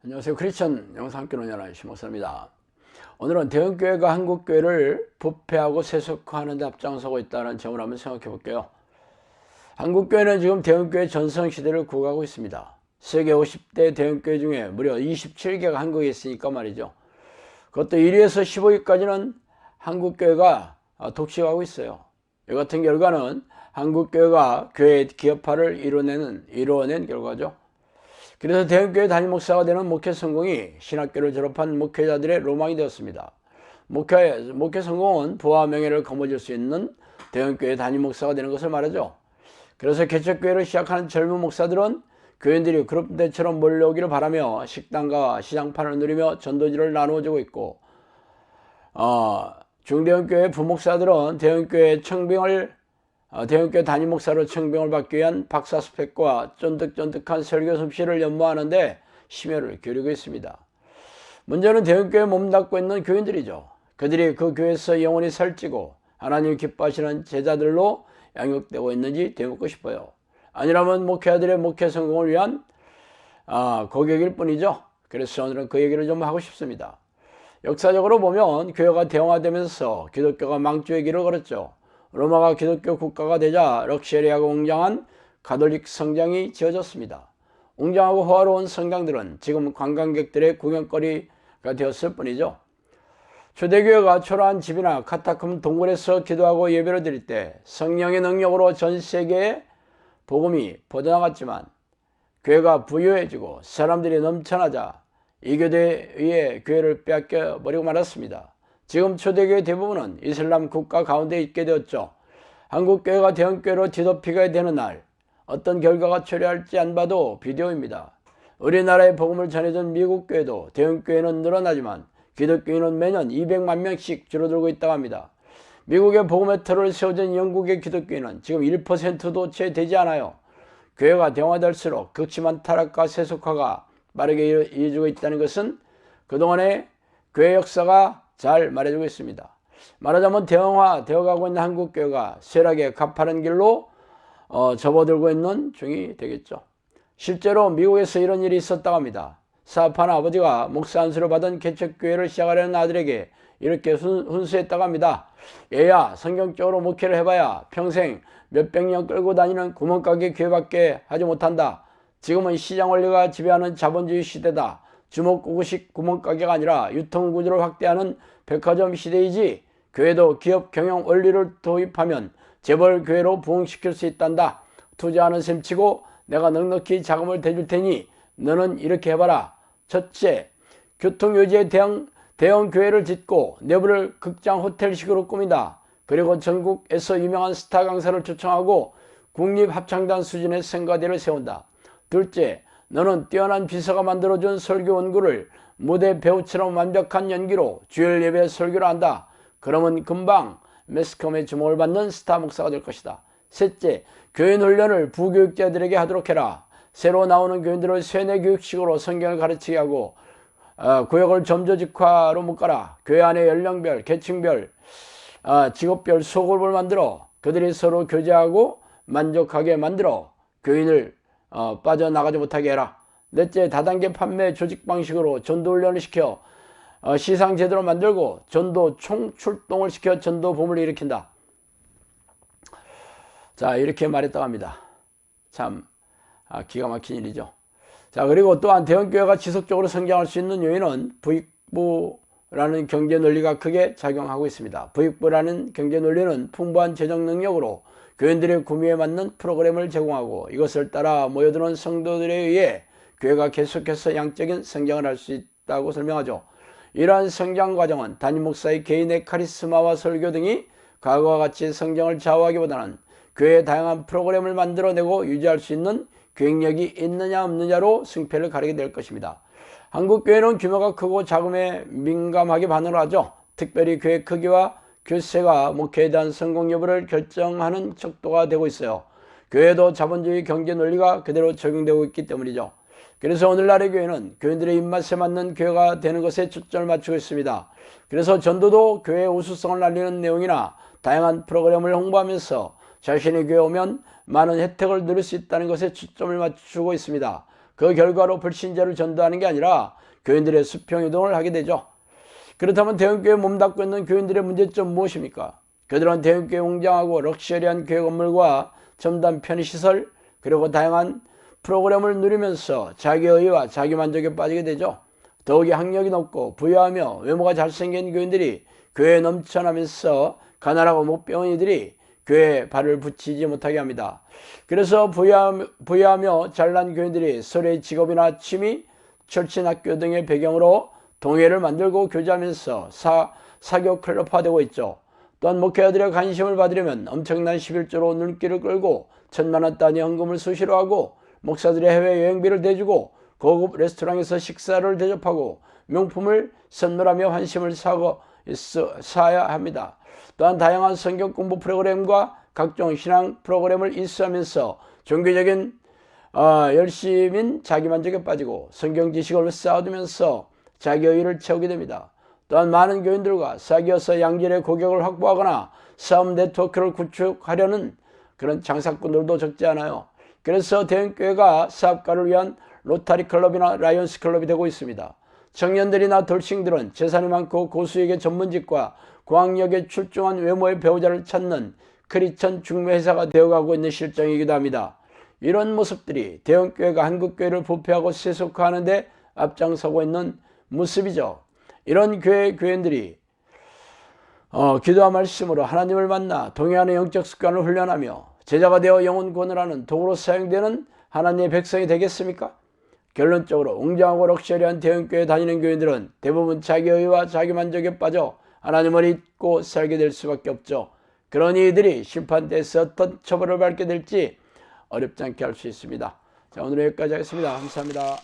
안녕하세요. 크리스천 영상교회 연합의 목사입니다. 오늘은 대형교회가 한국교회를 부패하고 세속화하는 데 앞장서고 있다는 점을 한번 생각해 볼게요. 한국교회는 지금 대형교회 전성시대를 구가하고 있습니다. 세계 50대 대형교회 중에 무려 27개가 한국에 있으니까 말이죠. 그것도 1위에서 15위까지는 한국교회가 독식하고 있어요. 이 같은 결과는 한국교회가 교회의 기업화를 이루어낸 결과죠. 그래서 대형교회 담임 목사가 되는 목회 성공이 신학교를 졸업한 목회자들의 로망이 되었습니다. 목회 성공은 부와 명예를 거머쥘 수 있는 대형교회 담임 목사가 되는 것을 말하죠. 그래서 개척교회를 시작하는 젊은 목사들은 교인들이 그룹대처럼 몰려오기를 바라며 식당과 시장판을 누리며 전도지를 나누어주고 있고, 중대형교회 부목사들은 대형교회 담임 목사로 청빙을 받기 위한 박사 스펙과 쫀득쫀득한 설교 솜씨를 연모하는데 심혈을 기울이고 있습니다. 문제는 대형교회에 몸담고 있는 교인들이죠. 그들이 그 교회에서 영원히 살찌고 하나님 기뻐하시는 제자들로 양육되고 있는지 되묻고 싶어요. 아니라면 목회자들의 목회 성공을 위한 고객일 뿐이죠. 그래서 오늘은 그 얘기를 좀 하고 싶습니다. 역사적으로 보면 교회가 대형화되면서 기독교가 망주의 길을 걸었죠. 로마가 기독교 국가가 되자 럭셔리하고 웅장한 가톨릭 성당이 지어졌습니다. 웅장하고 호화로운 성당들은 지금 관광객들의 구경거리가 되었을 뿐이죠. 초대교회가 초라한 집이나 카타콤 동굴에서 기도하고 예배를 드릴 때 성령의 능력으로 전 세계에 복음이 퍼져나갔지만, 교회가 부유해지고 사람들이 넘쳐나자 이교대의 교회를 빼앗겨 버리고 말았습니다. 지금 초대교회 대부분은 이슬람 국가 가운데 있게 되었죠. 한국교회가 대형교회로 뒤덮이게 되는 날, 어떤 결과가 초래할지 안 봐도 비디오입니다. 우리나라의 복음을 전해준 미국 교회도 대형교회는 늘어나지만 기독교인은 매년 200만 명씩 줄어들고 있다고 합니다. 미국의 복음의 틀을 세워준 영국의 기독교인은 지금 1%도 채 되지 않아요. 교회가 대형화될수록 극심한 타락과 세속화가 빠르게 이어지고 있다는 것은 그동안의 교회 역사가 잘 말해주고 있습니다. 말하자면 대형화 되어가고 있는 한국교회가 쇠락의 가파른 길로 접어들고 있는 중이 되겠죠. 실제로 미국에서 이런 일이 있었다고 합니다. 사업하는 아버지가 목사 안수를 받은 개척교회를 시작하려는 아들에게 이렇게 훈수했다고 합니다. 얘야, 성경적으로 목회를 해봐야 평생 몇백 년 끌고 다니는 구멍가게 교회밖에 하지 못한다. 지금은 시장 원리가 지배하는 자본주의 시대다. 주먹구구식 구멍가게가 아니라 유통구조를 확대하는 백화점 시대이지, 교회도 기업 경영 원리를 도입하면 재벌 교회로 부흥시킬 수 있단다. 투자하는 셈치고 내가 넉넉히 자금을 대줄 테니 너는 이렇게 해봐라. 첫째, 교통요지에 대형 교회를 짓고 내부를 극장 호텔식으로 꾸민다. 그리고 전국에서 유명한 스타 강사를 초청하고 국립합창단 수준의 성가대를 세운다. 둘째, 너는 뛰어난 비서가 만들어준 설교 원고를 무대 배우처럼 완벽한 연기로 주일 예배 설교를 한다. 그러면 금방 매스컴의 주목을 받는 스타 목사가 될 것이다. 셋째, 교인 훈련을 부교육자들에게 하도록 해라. 새로 나오는 교인들을 세뇌 교육식으로 성경을 가르치게 하고 구역을 점조직화로 묶어라. 교회 안에 연령별, 계층별, 직업별 소그룹을 만들어 그들이 서로 교제하고 만족하게 만들어 교인을 빠져나가지 못하게 해라. 넷째, 다단계 판매 조직 방식으로 전도 훈련을 시켜 시상 제도를 만들고 전도 총출동을 시켜 전도 붐을 일으킨다. 자, 이렇게 말했다고 합니다. 참 기가 막힌 일이죠. 자, 그리고 또한 대형교회가 지속적으로 성장할 수 있는 요인은 부익부라는 경제 논리가 크게 작용하고 있습니다. 부익부라는 경제 논리는 풍부한 재정 능력으로 교인들의 구매에 맞는 프로그램을 제공하고 이것을 따라 모여드는 성도들에 의해 교회가 계속해서 양적인 성장을 할 수 있다고 설명하죠. 이러한 성장 과정은 담임 목사의 개인의 카리스마와 설교 등이 과거와 같이 성장을 좌우하기보다는 교회의 다양한 프로그램을 만들어내고 유지할 수 있는 기획력이 있느냐 없느냐로 승패를 가리게 될 것입니다. 한국교회는 규모가 크고 자금에 민감하게 반응을 하죠. 특별히 교회 크기와 교세가 목회에 대한 성공 여부를 결정하는 척도가 되고 있어요. 교회도 자본주의 경제 논리가 그대로 적용되고 있기 때문이죠. 그래서 오늘날의 교회는 교인들의 입맛에 맞는 교회가 되는 것에 초점을 맞추고 있습니다. 그래서 전도도 교회의 우수성을 알리는 내용이나 다양한 프로그램을 홍보하면서 자신의 교회에 오면 많은 혜택을 누릴 수 있다는 것에 초점을 맞추고 있습니다. 그 결과로 불신자를 전도하는 게 아니라 교인들의 수평이동을 하게 되죠. 그렇다면 대형교회에 몸담고 있는 교인들의 문제점 무엇입니까? 그들은 대형교회 웅장하고 럭셔리한 교회 건물과 첨단 편의시설 그리고 다양한 프로그램을 누리면서 자기의와 자기만족에 빠지게 되죠. 더욱이 학력이 높고 부유하며 외모가 잘생긴 교인들이 교회에 넘쳐나면서 가난하고 목병은 이들이 교회에 발을 붙이지 못하게 합니다. 그래서 부유하며 잘난 교인들이 서로의 직업이나 취미, 철친학교 등의 배경으로 동회를 만들고 교제하면서 사교 클럽화되고 있죠. 또한 목회자들의 관심을 받으려면 엄청난 11조로 눈길을 끌고 1,000만 원 단위 헌금을 수시로 하고 목사들의 해외여행비를 대주고 고급 레스토랑에서 식사를 대접하고 명품을 선물하며 환심을 사야 합니다. 또한 다양한 성경 공부 프로그램과 각종 신앙 프로그램을 이수하면서 종교적인 열심인 자기만족에 빠지고 성경 지식을 쌓아두면서 자기의를 채우게 됩니다. 또한 많은 교인들과 사귀어서 양질의 고객을 확보하거나 사업 네트워크를 구축하려는 그런 장사꾼들도 적지 않아요. 그래서 대형교회가 사업가를 위한 로타리 클럽이나 라이언스 클럽이 되고 있습니다. 청년들이나 돌싱들은 재산이 많고 고수익의 전문직과 고학력에 출중한 외모의 배우자를 찾는 크리스천 중매회사가 되어가고 있는 실정이기도 합니다. 이런 모습들이 대형교회가 한국교회를 부패하고 세속화하는 데 앞장서고 있는 모습이죠. 이런 교인들이 기도와 말씀으로 하나님을 만나 동의하는 영적 습관을 훈련하며 제자가 되어 영혼 구원을 하는 도구로 사용되는 하나님의 백성이 되겠습니까? 결론적으로 웅장하고 럭셔리한 대형교회 다니는 교인들은 대부분 자기의와 자기만족에 빠져 하나님을 잊고 살게 될 수밖에 없죠. 그러니 이들이 심판대에서 어떤 처벌을 받게 될지 어렵지 않게 할 수 있습니다. 자, 오늘 여기까지 하겠습니다. 감사합니다.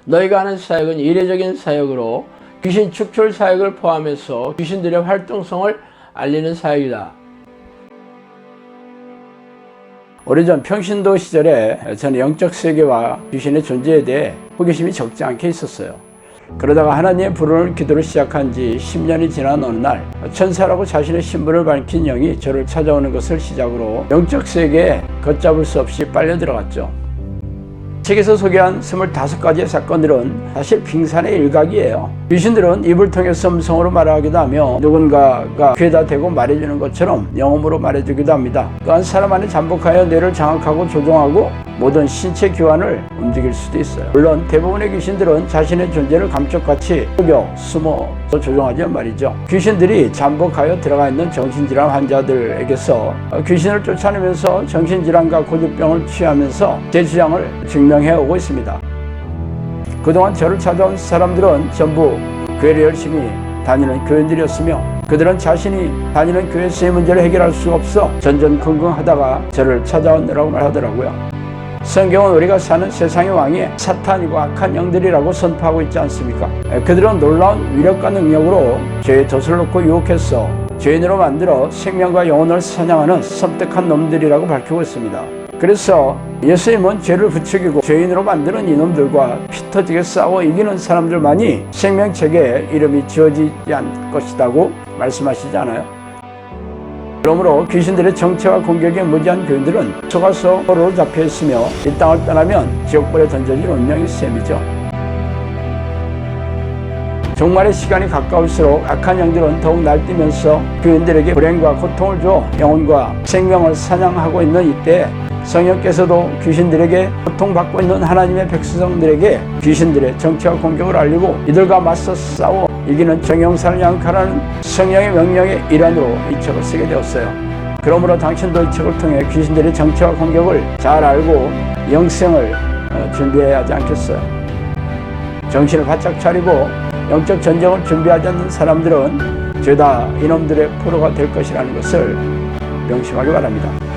너희가 하는 사역은 이례적인 사역으로 귀신 축출 사역을 포함해서 귀신들의 활동성을 알리는 사역이다. 오래전 평신도 시절에 저는 영적 세계와 귀신의 존재에 대해 호기심이 적지 않게 있었어요. 그러다가 하나님의 부르는 기도를 시작한 지 10년이 지난 어느 날 천사라고 자신의 신분을 밝힌 영이 저를 찾아오는 것을 시작으로 영적 세계에 걷잡을 수 없이 빨려 들어갔죠. 책에서 소개한 25가지의 사건들은 사실 빙산의 일각이에요. 귀신들은 입을 통해서 음성으로 말하기도 하며 누군가가 귀에다 대고 말해주는 것처럼 영음으로 말해주기도 합니다. 또한 사람 안에 잠복하여 뇌를 장악하고 조종하고 모든 신체 기관을 움직일 수도 있어요. 물론 대부분의 귀신들은 자신의 존재를 감쪽같이 속여 숨어서 조종하지만 말이죠. 귀신들이 잠복하여 들어가 있는 정신질환 환자들에게서 귀신을 쫓아내면서 정신질환과 고집병을 취하면서 제 주장을 증명해오고 있습니다. 그동안 저를 찾아온 사람들은 전부 교회를 열심히 다니는 교인들이었으며 그들은 자신이 다니는 교회에서의 문제를 해결할 수 없어 전전긍긍하다가 저를 찾아오느라고 말하더라고요. 성경은 우리가 사는 세상의 왕이 사탄이고 악한 영들이라고 선포하고 있지 않습니까? 그들은 놀라운 위력과 능력으로 죄의 덫을 놓고 유혹해서 죄인으로 만들어 생명과 영혼을 사냥하는 섬뜩한 놈들이라고 밝히고 있습니다. 그래서 예수님은 죄를 부추기고 죄인으로 만드는 이놈들과 피 터지게 싸워 이기는 사람들만이 생명책에 이름이 지어지지 않을 것이라고 말씀하시지 않아요? 그러므로 귀신들의 정체와 공격에 무지한 교인들은 속아서 포로로 잡혀 있으며 이 땅을 떠나면 지옥불에 던져질 운명이 셈이죠. 종말의 시간이 가까울수록 악한 영들은 더욱 날뛰면서 교인들에게 불행과 고통을 줘 영혼과 생명을 사냥하고 있는 이때 성령께서도 귀신들에게 고통받고 있는 하나님의 백성들에게 귀신들의 정체와 공격을 알리고 이들과 맞서 싸워 이기는 정형산을 양육하라는 성령의 명령의 일환으로 이 책을 쓰게 되었어요. 그러므로 당신도 이 책을 통해 귀신들의 정체와 공격을 잘 알고 영생을 준비해야 하지 않겠어요? 정신을 바짝 차리고 영적 전쟁을 준비하지 않는 사람들은 죄다 이놈들의 포로가 될 것이라는 것을 명심하기 바랍니다.